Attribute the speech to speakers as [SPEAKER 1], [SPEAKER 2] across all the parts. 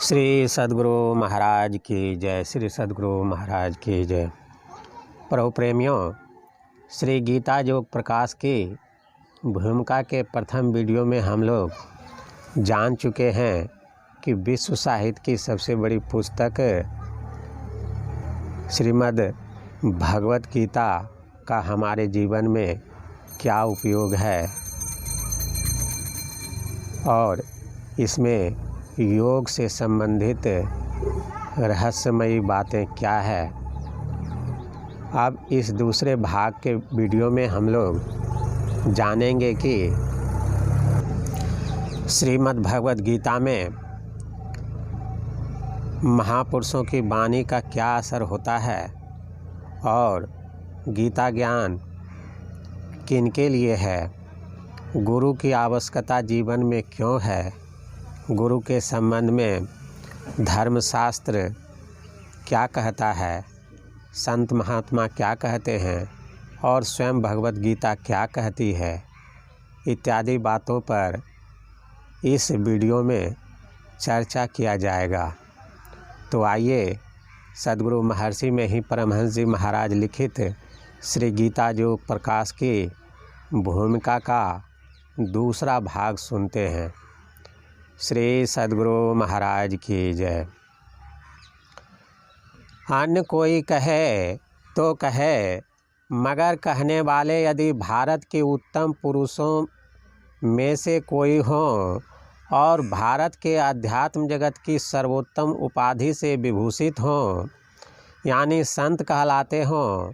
[SPEAKER 1] श्री सद्गुरु महाराज की जय। श्री सद्गुरु महाराज की जय। प्रभु प्रेमियों, श्री गीता योग प्रकाश की भूमिका के प्रथम वीडियो में हम लोग जान चुके हैं कि विश्व साहित्य की सबसे बड़ी पुस्तक श्रीमद् भगवत गीता का हमारे जीवन में क्या उपयोग है और इसमें योग से संबंधित रहस्यमयी बातें क्या है। अब इस दूसरे भाग के वीडियो में हम लोग जानेंगे कि श्रीमद् भगवत गीता में महापुरुषों की वाणी का क्या असर होता है और गीता ज्ञान किनके लिए है, गुरु की आवश्यकता जीवन में क्यों है, गुरु के संबंध में धर्मशास्त्र क्या कहता है, संत महात्मा क्या कहते हैं और स्वयं भगवत गीता क्या कहती है, इत्यादि बातों पर इस वीडियो में चर्चा किया जाएगा। तो आइए सद्गुरु महर्षि में ही परमहंस जी महाराज लिखित श्री गीता योग प्रकाश की भूमिका का दूसरा भाग सुनते हैं। श्री सद्गुरु महाराज की जय। अन्य कोई कहे तो कहे, मगर कहने वाले यदि भारत के उत्तम पुरुषों में से कोई हो और भारत के अध्यात्म जगत की सर्वोत्तम उपाधि से विभूषित हों, यानी संत कहलाते हों,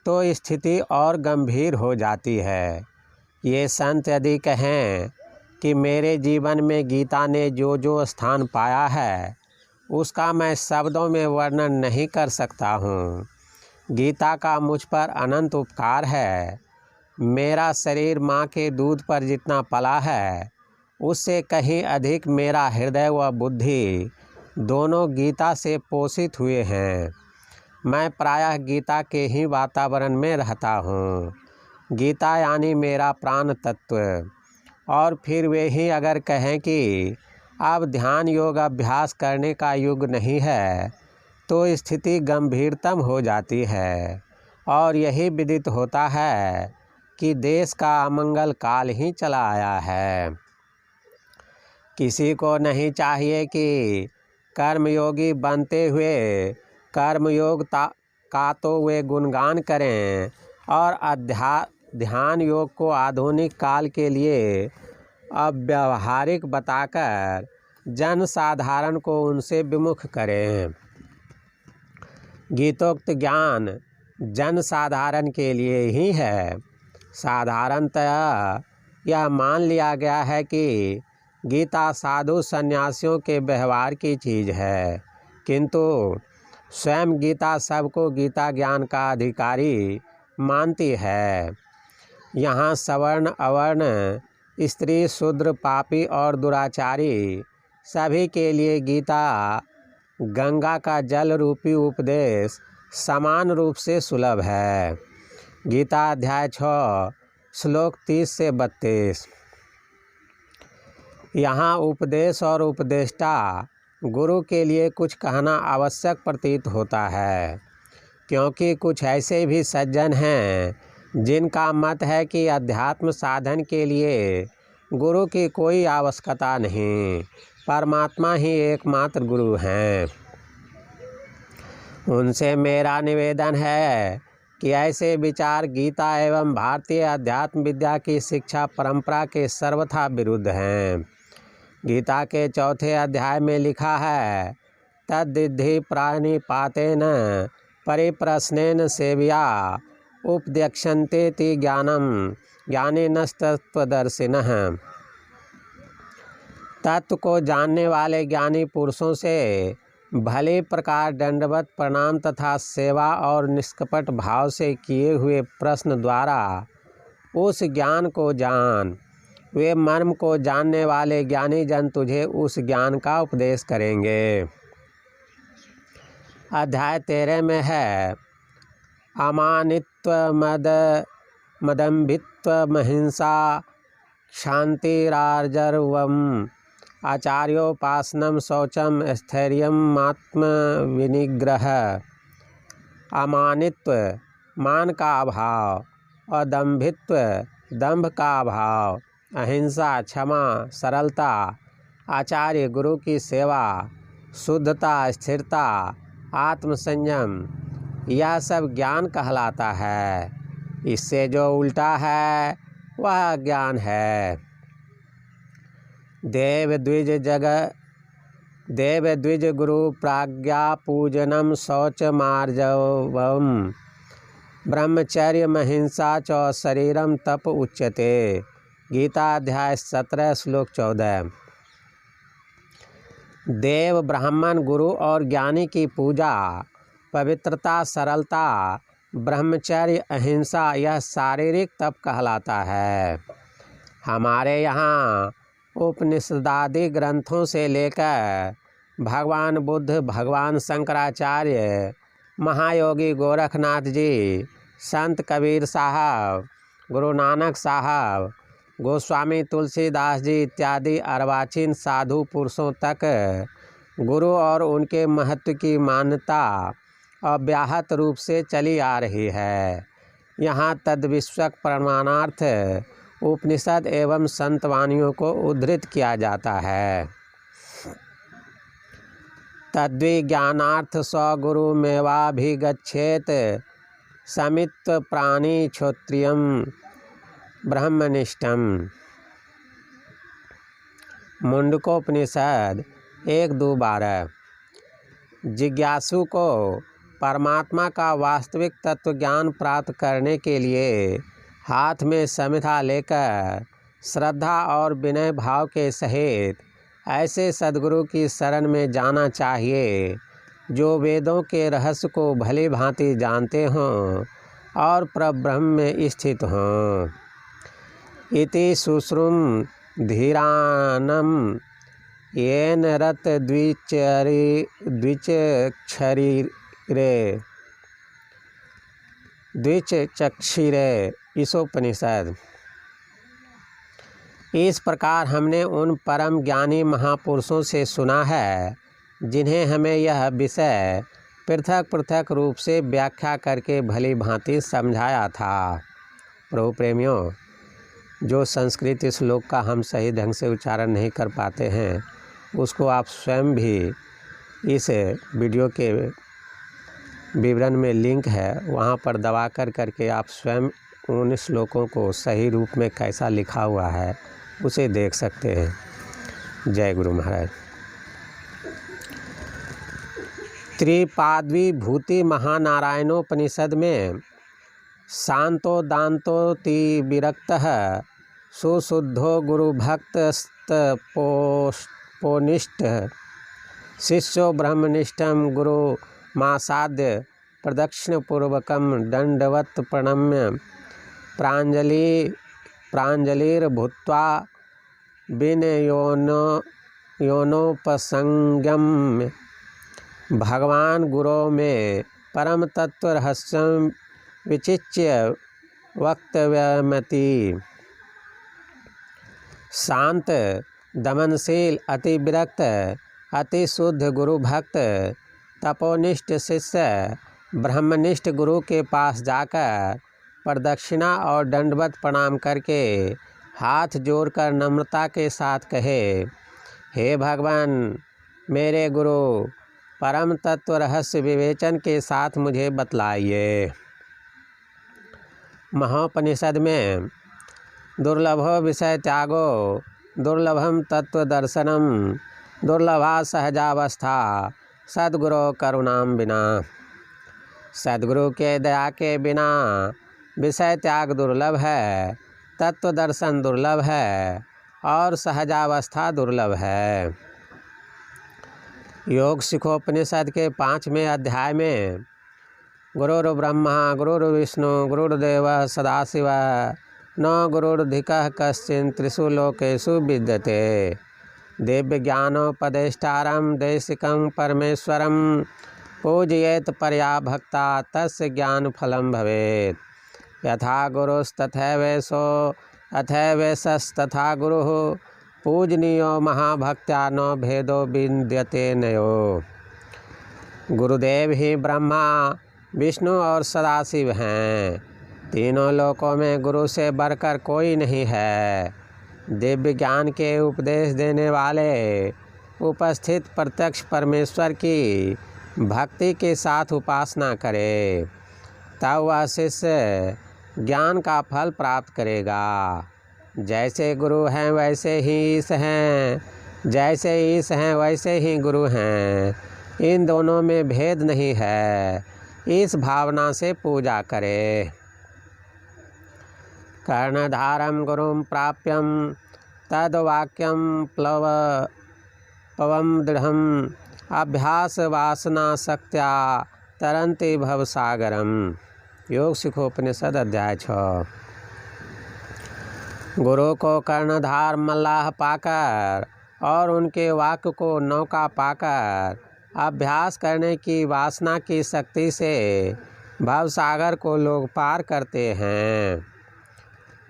[SPEAKER 1] तो स्थिति और गंभीर हो जाती है। ये संत यदि कहें कि मेरे जीवन में गीता ने जो जो स्थान पाया है उसका मैं शब्दों में वर्णन नहीं कर सकता हूँ। गीता का मुझ पर अनंत उपकार है। मेरा शरीर माँ के दूध पर जितना पला है उससे कहीं अधिक मेरा हृदय व बुद्धि दोनों गीता से पोषित हुए हैं। मैं प्रायः गीता के ही वातावरण में रहता हूँ। गीता यानी मेरा प्राण तत्व। और फिर वे ही अगर कहें कि अब ध्यान योग अभ्यास करने का युग नहीं है तो स्थिति गंभीरतम हो जाती है और यही विदित होता है कि देश का अमंगल काल ही चला आया है। किसी को नहीं चाहिए कि कर्मयोगी बनते हुए कर्मयोग का तो वे गुणगान करें और ध्यान योग को आधुनिक काल के लिए अव्यावहारिक बताकर जन साधारण को उनसे विमुख करें। गीतोक्त ज्ञान जन साधारण के लिए ही है। साधारणतः यह मान लिया गया है कि गीता साधु सन्यासियों के व्यवहार की चीज़ है, किंतु स्वयं गीता सबको गीता ज्ञान का अधिकारी मानती है। यहाँ सवर्ण अवर्ण, स्त्री शूद्र, पापी और दुराचारी सभी के लिए गीता गंगा का जल रूपी उपदेश समान रूप से सुलभ है। गीता अध्याय 6 श्लोक 30 से 32। यहाँ उपदेश और उपदेष्टा गुरु के लिए कुछ कहना आवश्यक प्रतीत होता है, क्योंकि कुछ ऐसे भी सज्जन हैं जिनका मत है कि अध्यात्म साधन के लिए गुरु की कोई आवश्यकता नहीं, परमात्मा ही एकमात्र गुरु हैं। उनसे मेरा निवेदन है कि ऐसे विचार गीता एवं भारतीय अध्यात्म विद्या की शिक्षा परंपरा के सर्वथा विरुद्ध हैं। गीता के 4 अध्याय में लिखा है, तद्विद्धि प्राणिपातेन परिप्रश्नेन सेव्या उपदेक्षन्ते ज्ञानम ज्ञानिनस्तत्वदर्शिनः। तत्व को जानने वाले ज्ञानी पुरुषों से भले प्रकार दंडवत प्रणाम तथा सेवा और निष्कपट भाव से किए हुए प्रश्न द्वारा उस ज्ञान को जान। वे मर्म को जानने वाले ज्ञानी जन तुझे उस ज्ञान का उपदेश करेंगे। अध्याय 13 में है, अमानित्व मदम्भित्व महिंसा क्षान्तिरार्जवम आचार्योपासनं शौचं स्थैर्यम् आत्मविनिग्रह अमानित्व मान का अभाव, अदम्भित्व दंभ का अभाव, अहिंसा क्षमा सरलता, आचार्य गुरु की सेवा, शुद्धता स्थिरता, आत्मसंयम, यह सब ज्ञान कहलाता है। इससे जो उल्टा है वह ज्ञान है। देव द्विज गुरु प्राज्ञा पूजनम शौच मार्जवम ब्रह्मचर्य महिंसा च शरीरम तप उच्यते। गीता अध्याय 17 श्लोक 14। देव ब्राह्मण गुरु और ज्ञानी की पूजा, पवित्रता सरलता, ब्रह्मचर्य अहिंसा यह शारीरिक तप कहलाता है। हमारे यहाँ उपनिषदादि ग्रंथों से लेकर भगवान बुद्ध, भगवान शंकराचार्य, महायोगी गोरखनाथ जी, संत कबीर साहब, गुरु नानक साहब, गोस्वामी तुलसीदास जी इत्यादि अर्वाचीन साधु पुरुषों तक गुरु और उनके महत्व की मान्यता अव्याहत रूप से चली आ रही है। यहाँ तद्विषयक प्रमाणार्थ उपनिषद एवं संतवाणियों को उद्धृत किया जाता है। तद्विज्ञानार्थ स्वगुरु मेवाभिगच्छेत समित्व प्राणी क्षोत्रियम ब्रह्मनिष्ठम। मुंडकोपनिषद 1-2-12। जिज्ञासु को परमात्मा का वास्तविक तत्व ज्ञान प्राप्त करने के लिए हाथ में समिधा लेकर श्रद्धा और विनय भाव के सहित ऐसे सद्गुरु की शरण में जाना चाहिए जो वेदों के रहस्य को भली भांति जानते हों और परब्रह्म में स्थित हों। इति शुश्रूम धीरानम येन रत द्विचक्षिरे ईशोपनिषद। इस प्रकार हमने उन परम ज्ञानी महापुरुषों से सुना है जिन्हें हमें यह विषय पृथक पृथक रूप से व्याख्या करके भली भांति समझाया था। प्रभु प्रेमियों, जो संस्कृत श्लोक का हम सही ढंग से उच्चारण नहीं कर पाते हैं उसको आप स्वयं भी इस वीडियो के विवरण में लिंक है, वहाँ पर दबा करके आप स्वयं उन श्लोकों को सही रूप में कैसा लिखा हुआ है उसे देख सकते हैं। जय गुरु महाराज। त्रिपाद्विभूति महानारायणोपनिषद में शांतो दांतोति विरक्तः सुशुद्धो गुरुभक्तस्तपोनिष्ठ शिष्यो ब्रह्मनिष्ठं गुरु मासाद्य प्रदक्षिणपूर्वकं दंडवत् प्रणम्य प्राञ्जलिर्भूत्वा विनयोनोपसंगम्य भगवान गुरो में परम तत्व रहस्यं विचिच्य वक्तव्यमति। शांत, दमनशील, अति विरक्त, अति शुद्ध गुरु भक्त, तपोनिष्ठ शिष्य ब्रह्मनिष्ठ गुरु के पास जाकर प्रदक्षिणा और दंडवत प्रणाम करके हाथ जोड़कर नम्रता के साथ कहे, हे भगवान, मेरे गुरु, परम तत्व रहस्य विवेचन के साथ मुझे बतलाइए। महाोपनिषद में दुर्लभो विषय त्यागो दुर्लभम तत्व दर्शनम दुर्लभा सहजावस्था सद्गुरु करुणाम बिना। सद्गुरु के दया के बिना विषय त्याग दुर्लभ है, तत्व दर्शन दुर्लभ है और सहजावस्था दुर्लभ है। योग शिखोपनिषद के 5वें अध्याय में गुरुर् ब्रह्मा गुरुर्विष्णु गुरुर्देव सदाशिव न गुरुर्धिकः कश्चित् त्रिषु लोकेषु विद्यते। दिव्य ज्ञानोपदेष्टारं देशिकं परमेश्वरं पूजयेत परया भक्ता तस्य ज्ञानफलं भवेत्। यथा गुरुस्तथैवेशो अथैवेशस्तथा गुरुः पूजनीयो महाभक्त्या न भेदो विद्यते नयो। गुरुदेव ही ब्रह्मा विष्णु और सदाशिव हैं। तीनों लोकों में गुरु से बढ़कर कोई नहीं है। दिव्य ज्ञान के उपदेश देने वाले उपस्थित प्रत्यक्ष परमेश्वर की भक्ति के साथ उपासना करे, तब वह शिष्य ज्ञान का फल प्राप्त करेगा। जैसे गुरु हैं वैसे ही ईश हैं, जैसे ईश हैं वैसे ही गुरु हैं। इन दोनों में भेद नहीं है। इस भावना से पूजा करे। कर्णधारम गुरुम प्राप्यम तद वाक्यम पवम दृढ़म अभ्यास वासना शक्त्या तरंति भवसागरम। योग सिखोपनिषद अध्याय 6। गुरु को कर्णधार मल्लाह पाकर और उनके वाक्य को नौका पाकर अभ्यास करने की वासना की शक्ति से भवसागर को लोग पार करते हैं।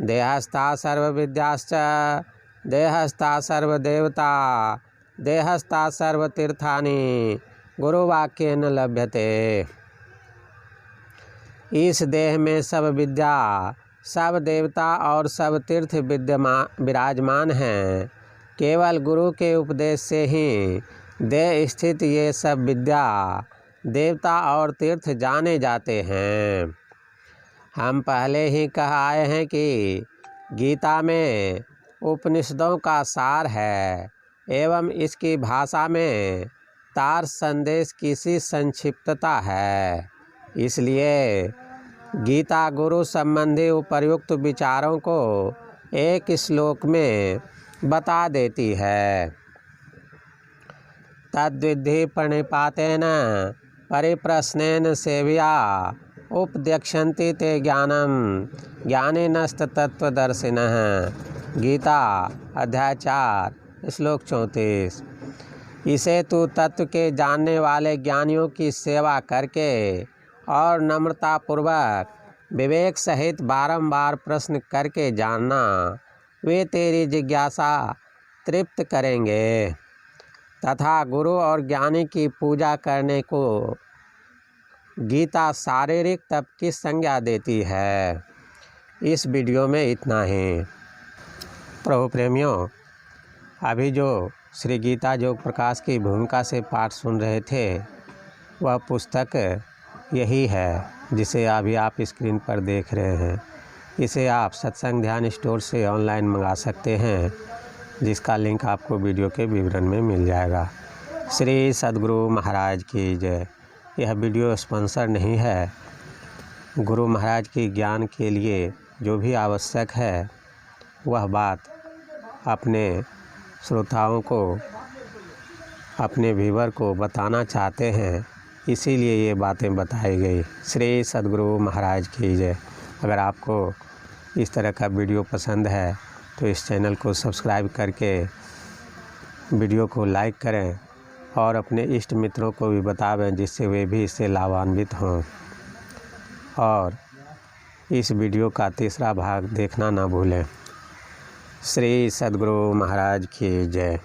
[SPEAKER 1] देहस्था सर्वविद्याश्च देहस्था सर्वदेवता देहस्था सर्वतीर्थानि गुरुवाक्येन लभ्यते। इस देह में सब विद्या, सब देवता और सब तीर्थ विराजमान हैं। केवल गुरु के उपदेश से ही देह स्थित ये सब विद्या, देवता और तीर्थ जाने जाते हैं। हम पहले ही कह आए हैं कि गीता में उपनिषदों का सार है एवं इसकी भाषा में तार संदेश की सी संक्षिप्तता है। इसलिए गीता गुरु संबंधी उपर्युक्त विचारों को एक श्लोक में बता देती है। तद्विद्धि प्रणिपातेन परिप्रश्नेन सेव्या उपदेक्षन्ति ते ज्ञानम ज्ञानिनस्तत्त्वदर्शिनः। गीता अध्याय 4 श्लोक 34। इसे तू तत्व के जानने वाले ज्ञानियों की सेवा करके और नम्रतापूर्वक विवेक सहित बारंबार प्रश्न करके जानना, वे तेरी जिज्ञासा तृप्त करेंगे तथा गुरु और ज्ञानी की पूजा करने को गीता शारीरिक तप की संज्ञा देती है। इस वीडियो में इतना ही। प्रभु प्रेमियों, अभी जो श्री गीता योग प्रकाश की भूमिका से पाठ सुन रहे थे, वह पुस्तक यही है जिसे अभी आप स्क्रीन पर देख रहे हैं। इसे आप सत्संग ध्यान स्टोर से ऑनलाइन मंगा सकते हैं, जिसका लिंक आपको वीडियो के विवरण में मिल जाएगा। श्री सद्गुरु महाराज की जय। यह वीडियो स्पॉन्सर नहीं है। गुरु महाराज की ज्ञान के लिए जो भी आवश्यक है वह बात अपने श्रोताओं को, अपने व्यूअर को बताना चाहते हैं, इसीलिए ये बातें बताई गई। श्री सद्गुरु महाराज की जय। अगर आपको इस तरह का वीडियो पसंद है तो इस चैनल को सब्सक्राइब करके वीडियो को लाइक करें और अपने इष्ट मित्रों को भी बतावें, जिससे वे भी इससे लाभान्वित हों। और इस वीडियो का तीसरा भाग देखना ना भूलें। श्री सद्गुरु महाराज की जय।